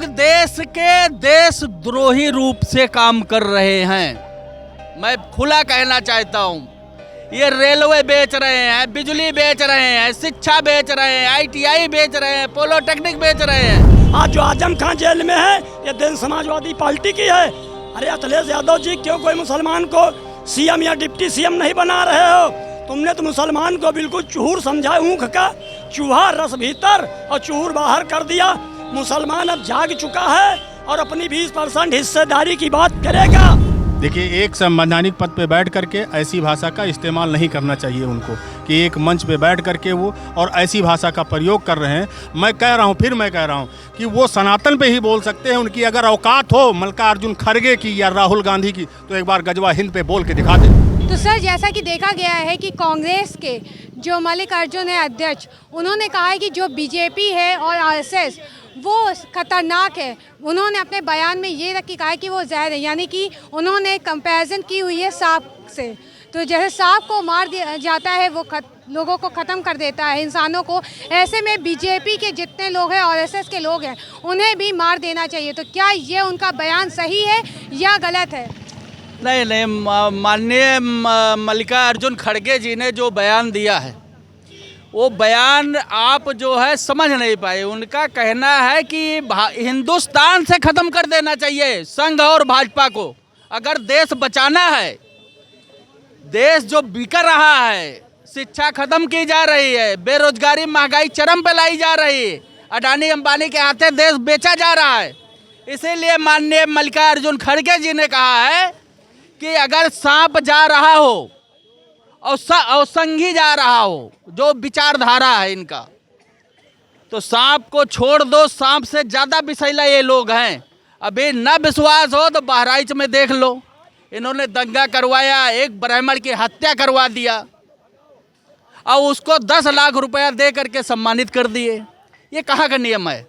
लोग देश के देशद्रोही रूप से काम कर रहे हैं। मैं खुला कहना चाहता हूँ, ये रेलवे बेच रहे हैं, बिजली बेच रहे हैं, शिक्षा बेच रहे हैं, ITI बेच रहे हैं, पॉलिटेक्निक बेच रहे हैं। आज जो आजम खान जेल में है ये दिन समाजवादी पार्टी की है। अरे अखिलेश यादव जी, क्यों कोई मुसलमान को CM या डिप्टी CM नहीं बना रहे हो? तुमने तो मुसलमान को बिल्कुल चूहूर समझा, ऊँख का चूहा रस भीतर और चूहूर बाहर कर दिया। मुसलमान अब जाग चुका है और अपनी 20% हिस्सेदारी की बात करेगा। देखिए, एक संवैधानिक पद पे बैठ करके ऐसी भाषा का इस्तेमाल नहीं करना चाहिए उनको, कि एक मंच पे बैठ करके वो और ऐसी भाषा का प्रयोग कर रहे हैं। मैं कह रहा हूँ कि वो सनातन पे ही बोल सकते हैं। उनकी अगर औकात हो मल्लिकार्जुन खड़गे की या राहुल गांधी की, तो एक बार गजवा हिंद पे बोल के दिखा दें। तो सर, जैसा कि देखा गया है कि कांग्रेस के जो मल्लिकार्जुन है अध्यक्ष, उन्होंने कहा है कि जो BJP है और RSS वो खतरनाक है। उन्होंने अपने बयान में ये रख के कहा है कि वो जहर है, यानी कि उन्होंने कंपैरिजन की हुई है सांप से। तो जैसे सांप को मार दिया जाता है वो लोगों को ख़त्म कर देता है, इंसानों को, ऐसे में BJP के जितने लोग हैं, RSS के लोग हैं, उन्हें भी मार देना चाहिए। तो क्या ये उनका बयान सही है या गलत है? नहीं, माननीय मल्लिकार्जुन खड़गे जी ने जो बयान दिया है वो बयान आप जो है समझ नहीं पाए। उनका कहना है कि हिंदुस्तान से ख़त्म कर देना चाहिए संघ और भाजपा को। अगर देश बचाना है, देश जो बिकर रहा है, शिक्षा खत्म की जा रही है, बेरोजगारी महंगाई चरम पे लाई जा रही है, अडानी अंबानी के हाथे देश बेचा जा रहा है, इसीलिए माननीय मल्लिकार्जुन खड़गे जी ने कहा है कि अगर सांप जा रहा हो और संघी जा रहा हो, जो विचारधारा है इनका, तो सांप को छोड़ दो। सांप से ज़्यादा विषैला ये लोग हैं। अभी न विश्वास हो तो बहराइच में देख लो, इन्होंने दंगा करवाया, एक ब्राह्मण की हत्या करवा दिया और उसको 10 लाख रुपया दे करके सम्मानित कर दिए। ये कहाँ का नियम है?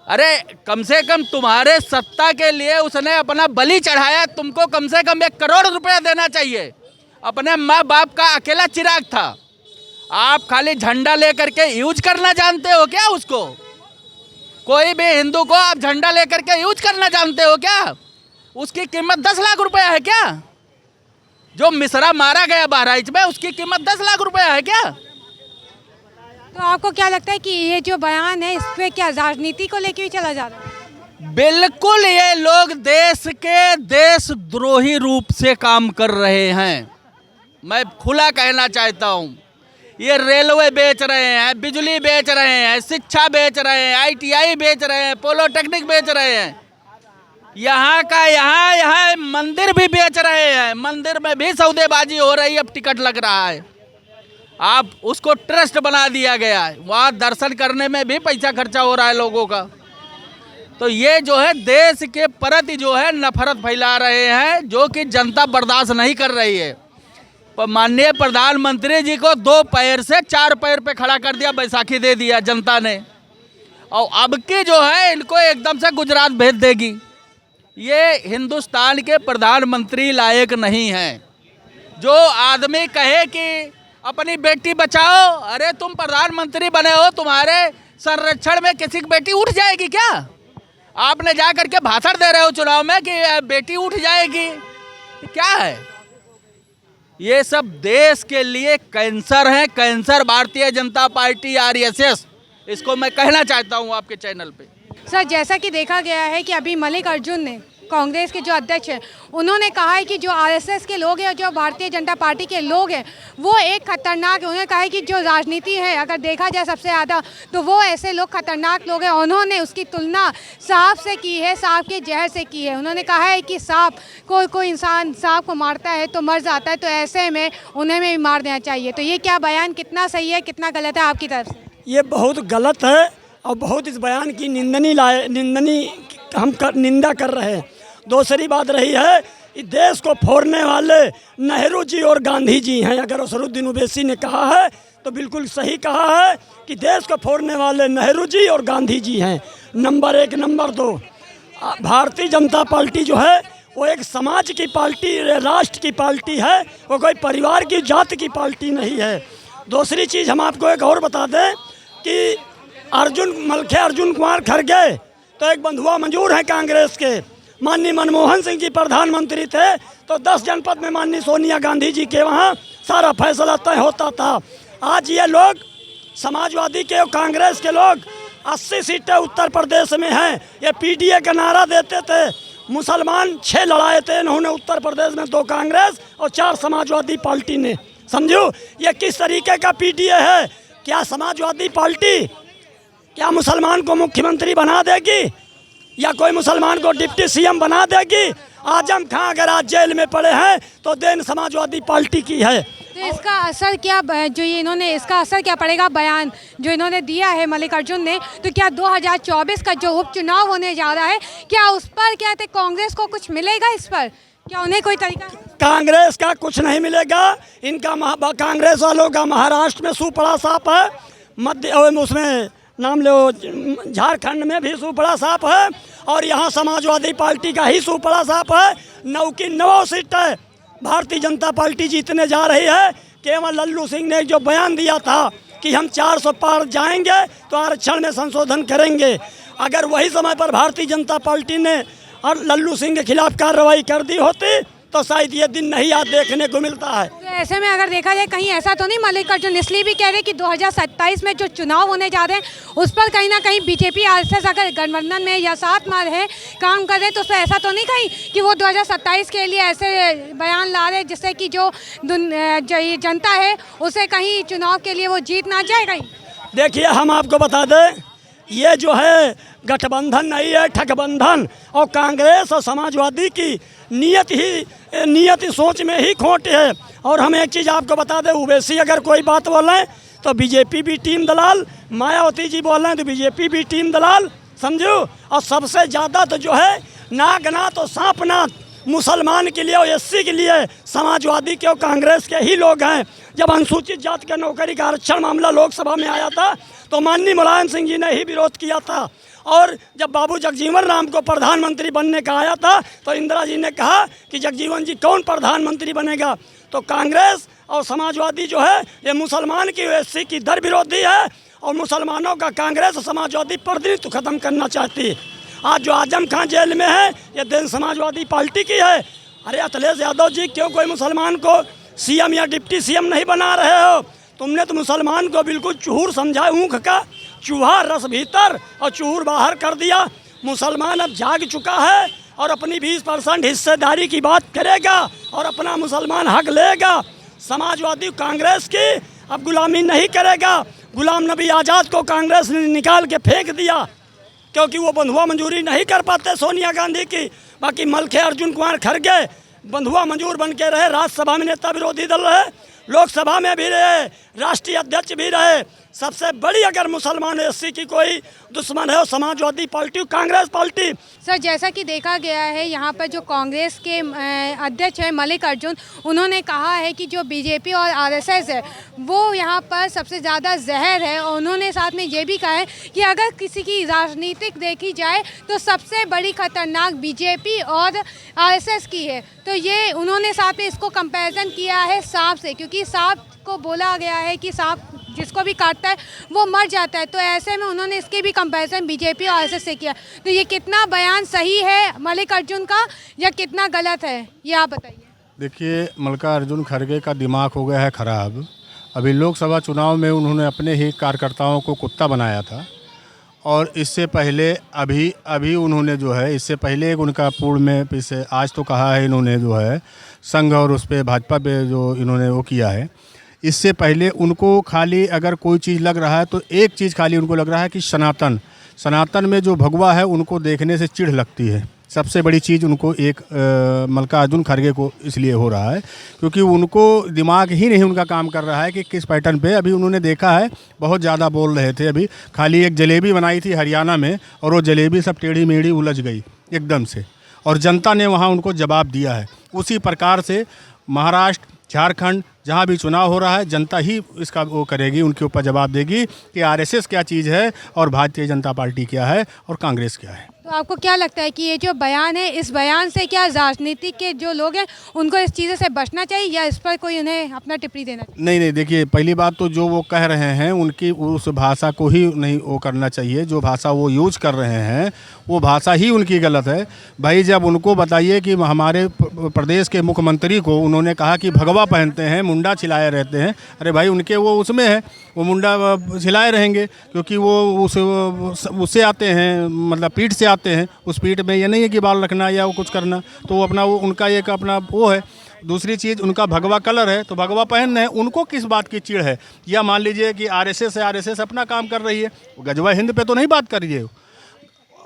अरे कम से कम तुम्हारे सत्ता के लिए उसने अपना बलि चढ़ाया, तुमको कम से कम 1 करोड़ रुपया देना चाहिए। अपने माँ बाप का अकेला चिराग था, आप खाली झंडा लेकर के यूज करना जानते हो क्या उसको? कोई भी हिंदू को आप झंडा लेकर के यूज करना जानते हो क्या? उसकी कीमत 10 लाख रुपया है क्या? जो मिश्रा मारा गया बहराइच में, उसकी कीमत 10 लाख रुपया है क्या? तो आपको क्या लगता है कि ये जो बयान है, इस पे क्या राजनीति को लेके भी चला जा रहा है? बिल्कुल, ये लोग देश के देशद्रोही रूप से काम कर रहे हैं। मैं खुला कहना चाहता हूँ, ये रेलवे बेच रहे हैं, बिजली बेच रहे हैं, शिक्षा बेच रहे हैं, ITI बेच रहे हैं, पॉलिटेक्निक बेच रहे हैं, यहाँ मंदिर भी बेच रहे हैं। मंदिर में भी सौदेबाजी हो रही है, अब टिकट लग रहा है, आप उसको ट्रस्ट बना दिया गया है, वहाँ दर्शन करने में भी पैसा खर्चा हो रहा है लोगों का। तो ये जो है देश के प्रति जो है नफरत फैला रहे हैं, जो कि जनता बर्दाश्त नहीं कर रही है। पर माननीय प्रधानमंत्री जी को 2 पैर से 4 पैर पे खड़ा कर दिया, बैसाखी दे दिया जनता ने, और अब की जो है इनको एकदम से गुजरात भेज देगी। ये हिंदुस्तान के प्रधानमंत्री लायक नहीं हैं। जो आदमी कहे कि अपनी बेटी बचाओ, अरे तुम प्रधानमंत्री बने हो, तुम्हारे संरक्षण में किसी की बेटी उठ जाएगी क्या? आपने जा करके भाषण दे रहे हो चुनाव में कि बेटी उठ जाएगी, क्या है ये सब? देश के लिए कैंसर है, cancer Bharatiya Janata party RSS, इसको मैं कहना चाहता हूँ आपके चैनल पे। सर, जैसा कि देखा गया है कि अभी मल्लिकार्जुन ने, कांग्रेस के जो अध्यक्ष हैं, उन्होंने कहा है कि जो RSS के लोग हैं और जो भारतीय जनता पार्टी के लोग हैं वो एक खतरनाक है। उन्होंने कहा है कि जो राजनीति है, अगर देखा जाए सबसे ज़्यादा, तो वो ऐसे लोग खतरनाक लोग हैं। उन्होंने उसकी तुलना सांप से की है, सांप के जहर से की है। उन्होंने कहा है कि सांप कोई इंसान सांप को मारता है तो मर जाता है, तो ऐसे में उन्हें भी मार देना चाहिए। तो ये क्या बयान कितना सही है, कितना गलत है आपकी तरफ से? ये बहुत गलत है और बहुत इस बयान की निंदा कर रहे हैं। दूसरी बात रही है कि देश को फोड़ने वाले नेहरू जी और गांधी जी हैं। अगर असरुद्दीन ओवैसी ने कहा है तो बिल्कुल सही कहा है कि देश को फोड़ने वाले नेहरू जी और गांधी जी हैं। Number 1। Number 2, Bharatiya Janata party जो है वो एक समाज की पार्टी, राष्ट्र की पार्टी है, वो कोई परिवार की, जाति की पार्टी नहीं है। दूसरी चीज़ हम आपको एक और बता दें कि अर्जुन कुमार खड़गे तो एक बंधुआ मंजूर हैं कांग्रेस के, माननीय मनमोहन सिंह जी प्रधानमंत्री थे तो 10 जनपद में माननीय सोनिया गांधी जी के वहाँ सारा फैसला तय होता था। आज ये लोग समाजवादी के और कांग्रेस के लोग 80 सीटें उत्तर प्रदेश में हैं। ये पीडीए का नारा देते थे, मुसलमान 6 लड़ाए थे इन्होंने उत्तर प्रदेश में, 2 कांग्रेस और 4 समाजवादी पार्टी ने। समझो ये किस तरीके का पीडीए है। क्या समाजवादी पार्टी क्या मुसलमान को मुख्यमंत्री बना देगी या कोई मुसलमान को डिप्टी सीएम बना देगी? आजम खां अगर आज जेल में पड़े हैं तो देन समाजवादी पार्टी की है। तो इसका असर क्या जो ये इन्होंने इसका असर क्या पड़ेगा बयान जो इन्होंने दिया है मल्लिकार्जुन ने? तो क्या 2024 का जो उपचुनाव होने जा रहा है क्या उस पर क्या कहते कांग्रेस को कुछ मिलेगा? इस पर क्या उन्हें कोई तरीका? कांग्रेस का कुछ नहीं मिलेगा। इनका कांग्रेस वालों का महाराष्ट्र में सुपड़ा साफ है, मध्य उसमें नाम लो झारखंड में भी सुपड़ा साफ है और यहाँ समाजवादी पार्टी का ही सुपड़ा साफ है। 9 की 9 सीटें भारतीय जनता पार्टी जीतने जा रही है। केवल लल्लू सिंह ने जो बयान दिया था कि हम 400 पार जाएंगे तो आरक्षण में संशोधन करेंगे, अगर वही समय पर भारतीय जनता पार्टी ने और लल्लू सिंह के खिलाफ कार्रवाई कर दी होती तो शायद ये दिन नहीं आज देखने को मिलता है। तो ऐसे में अगर देखा जाए कहीं ऐसा तो नहीं मल्लिकार्जुन इसलिए भी कह रहे कि 2027 में जो चुनाव होने जा रहे हैं उस पर कहीं ना कहीं बीजेपी आरएसएस अगर गठबंधन में या साथ में है काम कर रहे तो उसमें ऐसा तो नहीं कहीं कि वो 2027 के लिए ऐसे बयान ला रहे जिससे कि जो जनता है उसे कहीं चुनाव के लिए वो जीत ना जाए कहीं? देखिए हम आपको बता दें ये जो है गठबंधन नहीं है, ठगबंधन। और कांग्रेस और समाजवादी की नियत सोच में ही खोट है। और हम एक चीज़ आपको बता दें, ओवैसी अगर कोई बात बोलें तो बीजेपी भी टीम दलाल, मायावती जी बोल रहे हैं तो बीजेपी भी टीम दलाल, समझो। और सबसे ज़्यादा तो जो है नागनाथ और सांपनाथ मुसलमान के लिए और एससी के लिए समाजवादी के और कांग्रेस के ही लोग हैं। जब अनुसूचित जाति का नौकरी का आरक्षण मामला लोकसभा में आया था तो माननीय मुलायम सिंह जी ने ही विरोध किया था। और जब बाबू जगजीवन राम को प्रधानमंत्री बनने का आया था तो इंदिरा जी ने कहा कि जगजीवन जी कौन प्रधानमंत्री बनेगा। तो कांग्रेस और समाजवादी जो है ये मुसलमान की एससी की दर विरोधी है और मुसलमानों का कांग्रेस और समाजवादी प्रतिनिधित्व खत्म करना चाहती है। आज जो आजम खां जेल में है ये दिन समाजवादी पार्टी की है। अरे अखिलेश यादव जी क्यों कोई मुसलमान को सीएम या डिप्टी सीएम नहीं बना रहे हो? तुमने तो मुसलमान को बिल्कुल चूहूर समझा, ऊँख का चूहा रस भीतर और चूहूर बाहर कर दिया। मुसलमान अब जाग चुका है और अपनी 20% हिस्सेदारी की बात करेगा और अपना मुसलमान हक लेगा। समाजवादी कांग्रेस की अब गुलामी नहीं करेगा। गुलाम नबी आज़ाद को कांग्रेस ने निकाल के फेंक दिया क्योंकि वो बंधुआ मंजूरी नहीं कर पाते सोनिया गांधी की। बाकी मलखे अर्जुन कुमार खड़गे बंधुआ मंजूर बन के रहे, राज्यसभा में नेता विरोधी दल रहे, लोकसभा में भी रहे, राष्ट्रीय अध्यक्ष भी रहे। सबसे बड़ी अगर मुसलमान एससी की कोई दुश्मन है वो Samajwadi party, Congress party. Sir जैसा कि देखा गया है यहाँ पर जो कांग्रेस के अध्यक्ष हैं मल्लिकार्जुन, उन्होंने कहा है कि जो बीजेपी और आरएसएस है वो यहाँ पर सबसे ज़्यादा जहर है। और उन्होंने साथ में ये भी कहा है कि अगर किसी की राजनीतिक देखी जाए तो सबसे बड़ी खतरनाक बीजेपी और आरएसएस की है। तो ये उन्होंने साथ में इसको कंपैरिजन किया है सांप से, क्योंकि सांप को बोला गया है कि सांप जिसको भी काटता है वो मर जाता है। तो ऐसे में उन्होंने इसके भी कंपैरिजन बीजेपी और आरएसएस से किया। तो ये कितना बयान सही है मल्लिकार्जुन का या कितना गलत है ये आप बताइए। देखिए मल्लिकार्जुन खड़गे का दिमाग हो गया है ख़राब। अभी लोकसभा चुनाव में उन्होंने अपने ही कार्यकर्ताओं को कुत्ता बनाया था और इससे पहले अभी उन्होंने जो है इससे पहले एक उनका पूर्व में पीछे आज तो कहा है इन्होंने जो है संघ और उस पर भाजपा पे जो इन्होंने वो किया है। इससे पहले उनको खाली अगर कोई चीज़ लग रहा है तो एक चीज़ खाली उनको लग रहा है कि सनातन में जो भगवा है उनको देखने से चिढ़ लगती है। सबसे बड़ी चीज़ उनको एक मल्लिकार्जुन खड़गे को इसलिए हो रहा है क्योंकि उनको दिमाग ही नहीं उनका काम कर रहा है कि किस पैटर्न पे। अभी उन्होंने देखा है बहुत ज़्यादा बोल रहे थे, अभी खाली एक जलेबी बनाई थी हरियाणा में और वो जलेबी सब टेढ़ी मेढ़ी उलझ गई एकदम से और जनता ने वहाँ उनको जवाब दिया है। उसी प्रकार से महाराष्ट्र झारखंड जहाँ भी चुनाव हो रहा है जनता ही इसका वो करेगी, उनके ऊपर जवाब देगी कि आरएसएस क्या चीज़ है और भारतीय जनता पार्टी क्या है और कांग्रेस क्या है। तो आपको क्या लगता है कि ये जो बयान है, इस बयान से क्या राजनीतिक के जो लोग हैं उनको इस चीज़ों से बचना चाहिए या इस पर कोई उन्हें अपना टिप्पणी देना चाहिए? नहीं नहीं, देखिए पहली बात तो जो वो कह रहे हैं उनकी उस भाषा को ही नहीं वो करना चाहिए। जो भाषा वो यूज कर रहे हैं वो भाषा ही उनकी गलत है। भाई जब उनको बताइए कि हमारे प्रदेश के मुख्यमंत्री को उन्होंने कहा कि भगवा पहनते हैं, मुंडा छिलाए रहते हैं, अरे भाई उनके वो उसमें है, वो मुंडा छिलाए रहेंगे क्योंकि वो उससे आते हैं, मतलब पीठ से आते हैं। उस पीठ में ये नहीं है कि बाल रखना या वो कुछ करना, तो वो अपना वो उनका एक अपना वो है। दूसरी चीज़ उनका भगवा कलर है तो भगवा पहन रहे हैं, उनको किस बात की चिढ़ है? या मान लीजिए कि आरएसएस है, आरएसएस अपना काम कर रही है, गजवा हिंद पे तो नहीं बात कर रही है।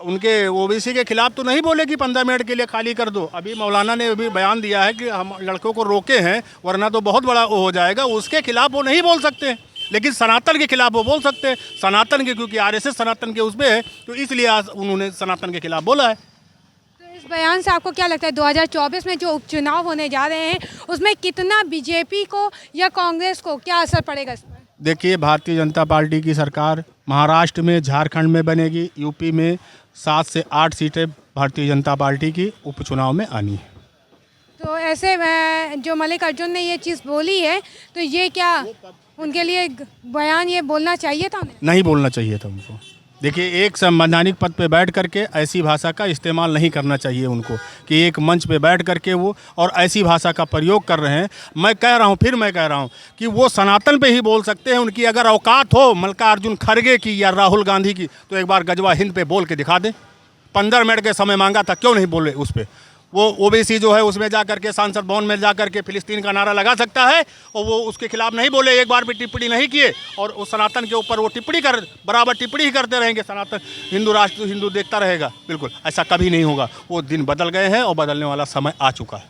उनके ओबीसी के खिलाफ तो नहीं बोले कि 15 मिनट के लिए खाली कर दो। अभी मौलाना ने अभी बयान दिया है कि हम लड़कों को रोके हैं वरना तो बहुत बड़ा वो हो जाएगा, उसके खिलाफ वो नहीं बोल सकते, लेकिन सनातन के खिलाफ वो बोल सकते हैं। सनातन के, क्योंकि आरएसएस सनातन के उसमें है तो इसलिए आज उन्होंने सनातन के खिलाफ बोला है। तो इस बयान से आपको क्या लगता है 2024 में जो उपचुनाव होने जा रहे हैं उसमें कितना बीजेपी को या कांग्रेस को क्या असर पड़ेगा इस पर? देखिए भारतीय जनता पार्टी की सरकार महाराष्ट्र में, झारखंड में बनेगी, यूपी में 7 से 8 सीटें भारतीय जनता पार्टी की उपचुनाव में आनी है। तो ऐसे में जो मल्लिकार्जुन ने ये चीज़ बोली है तो ये क्या उनके लिए बयान ये बोलना चाहिए था उन्हें? नहीं बोलना चाहिए था उनको। देखिए एक संवैधानिक पद पे बैठ करके ऐसी भाषा का इस्तेमाल नहीं करना चाहिए उनको कि एक मंच पे बैठ करके वो और ऐसी भाषा का प्रयोग कर रहे हैं। मैं कह रहा हूँ, फिर मैं कह रहा हूँ कि वो सनातन पे ही बोल सकते हैं। उनकी अगर औकात हो मल्लिकार्जुन खड़गे की या राहुल गांधी की तो एक बार गजवा हिंद पे बोल के दिखा दें। 15 मिनट के समय मांगा था, क्यों नहीं बोले उस पर? वो ओबीसी जो है उसमें जा करके सांसद भवन में जा करके फिलिस्तीन का नारा लगा सकता है और वो उसके खिलाफ नहीं बोले, एक बार भी टिप्पणी नहीं किए और उस सनातन के ऊपर वो टिप्पणी कर बराबर टिप्पणी ही करते रहेंगे। सनातन हिंदू राष्ट्र हिंदू देखता रहेगा, बिल्कुल ऐसा कभी नहीं होगा। वो दिन बदल गए हैं और बदलने वाला समय आ चुका है।